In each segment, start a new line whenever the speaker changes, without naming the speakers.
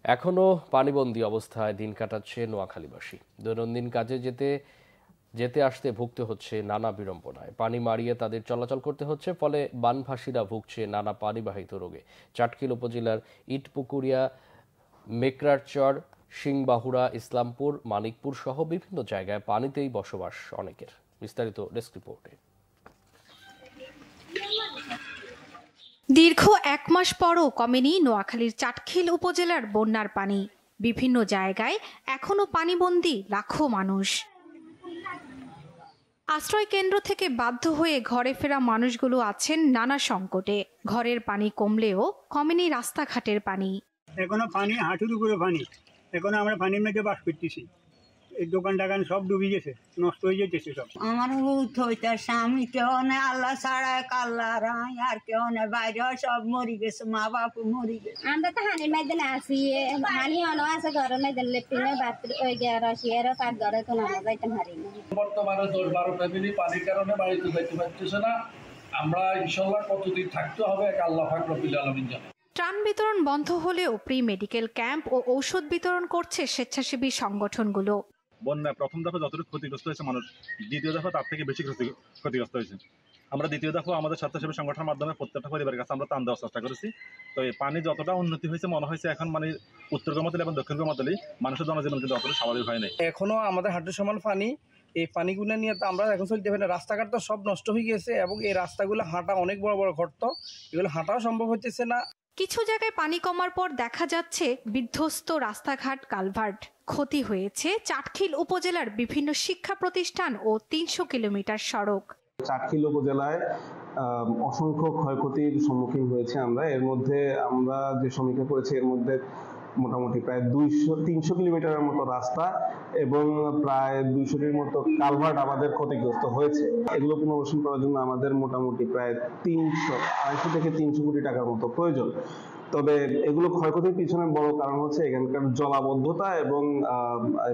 এখনও পানিবন্দী অবস্থায় দিন কাটাচ্ছে নোয়াখালীবাসী। দৈনন্দিন কাজে যেতে আসতে ভুগতে হচ্ছে নানা বিড়ম্বনায়। পানি মারিয়ে তাদের চলাচল করতে হচ্ছে, ফলে বানভাসীরা ভুগছে নানা পানিবাহিত রোগে। চাটখিল উপজেলার ইটপুকুরিয়া, মেকরারচর, সিংবাহুড়া, ইসলামপুর, মানিকপুর সহ বিভিন্ন জায়গায় পানিতেই বসবাস অনেকের। বিস্তারিত ডেস্ক রিপোর্টে।
দীর্ঘ 1 মাস পরও কমেনি নোয়াখালীর চাটখিল উপজেলার বন্যার পানি। বিভিন্ন জায়গায় এখনো পানিবন্দী লাখো মানুষ। আশ্রয় কেন্দ্র থেকে বাধ্য হয়ে ঘরে ফেরা মানুষগুলো আছেন নানা সংকটে। ঘরের পানি কমলেও কমেনি রাস্তাঘাটের পানি।
এখনো পানি হাঁটুর উপরে পানি, এখনো আমরা পানির মধ্যে বাস করতেছি। এই দোকান টাকান সব ডুবে গেছে, নষ্ট হয়ে যেতেছে সব।
আমার স্বামী কেউ নেই, আল্লাহ ছাড়া কাল্লা রাই আর কেউ নেই, বাইরে সব মরি গেছে, মা বাপ মরি গেছে।
আমরা তো হানির ময়দানে আছি, হানি অনো আছে ঘরের ময়দানে, লেট্রিনে বাথরুম ওই রসিয়ার পাক ঘরে তো আমরা যাইতে পারি না।
বর্তমানে 10-12 ফ্যামিলি পানির কারণে বাড়িতে যাইতে পারতেছে না। আমরা ইনশাআল্লাহ কতদিন থাকতে হবে আল্লাহ পাক রব্বুল আলামিন জানে।
ত্রাণ বিতরণ বন্ধ হলেও প্রি মেডিকেল ক্যাম্প ও ঔষধ বিতরণ করছে স্বেচ্ছাসেবী সংগঠনগুলো।
বন্যায় প্রথম দফা যতটুকু ক্ষতিগ্রস্ত হয়েছে মানুষ, দ্বিতীয় দফা তার থেকে বেশি ক্ষতিগ্রস্ত হয়েছে। আমরা দ্বিতীয় দফা আমাদের স্বেচ্ছাসেবী সংগঠনের মাধ্যমে প্রত্যেকটা পরিবারের কাছে আমরা ত্রাণ দেওয়ার চেষ্টা করেছি। তো এই পানি যতটা উন্নতি হয়েছে মনে হয়েছে এখন মানে উত্তর গোমাতলি এবং দক্ষিণ গোমাতলি মানুষের জনজীবন কিন্তু অতটা স্বাভাবিক হয় নাই।
এখনো আমাদের হাঁটুর সমান পানি। এই পানিগুলো নিয়ে তো আমরা এখন চলতে পারি না। রাস্তাঘাট তো সব নষ্ট হয়ে গেছে এবং এই রাস্তাগুলো হাঁটা অনেক বড় বড় গর্ত, এগুলো হাঁটাও সম্ভব হচ্ছে না।
কিছু জায়গায় পানি কমার পর দেখা যাচ্ছে বিধ্বস্ত রাস্তাঘাট, কালভার্ট। ক্ষতি হয়েছে চাটখিল উপজেলার বিভিন্ন শিক্ষা প্রতিষ্ঠান ও 300 কিলোমিটার সড়ক।
চাটখিল উপজেলায় অসংখ্য ক্ষয়ক্ষতির সম্মুখীন হয়েছে আমরা। এর মধ্যে আমরা যে সমীক্ষা করেছি এর মধ্যে মোটামুটি প্রায় 300 কিলোমিটারের মতো রাস্তা এবং প্রায় 200টির মতো কালভার্ট আমাদের ক্ষতিগ্রস্ত হয়েছে। এগুলো পুনর্বাসন করার জন্য আমাদের মোটামুটি প্রায় 250 থেকে 300 কোটি টাকার মতো প্রয়োজন। তবে এগুলো ক্ষয়ক্ষতির পিছনে বড় কারণ হচ্ছে এখানকার জলাবদ্ধতা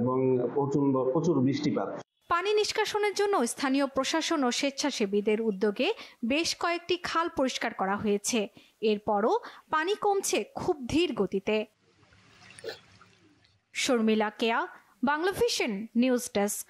এবং প্রচুর বৃষ্টিপাত।
পানি নিষ্কাশনের জন্য স্থানীয় প্রশাসন ও স্বেচ্ছাসেবীদের উদ্যোগে বেশ কয়েকটি খাল পরিষ্কার করা হয়েছে। এরপরও পানি কমছে খুব ধীর গতিতে। শর্মিলা কেয়া, বাংলাভিশন নিউজ ডেস্ক।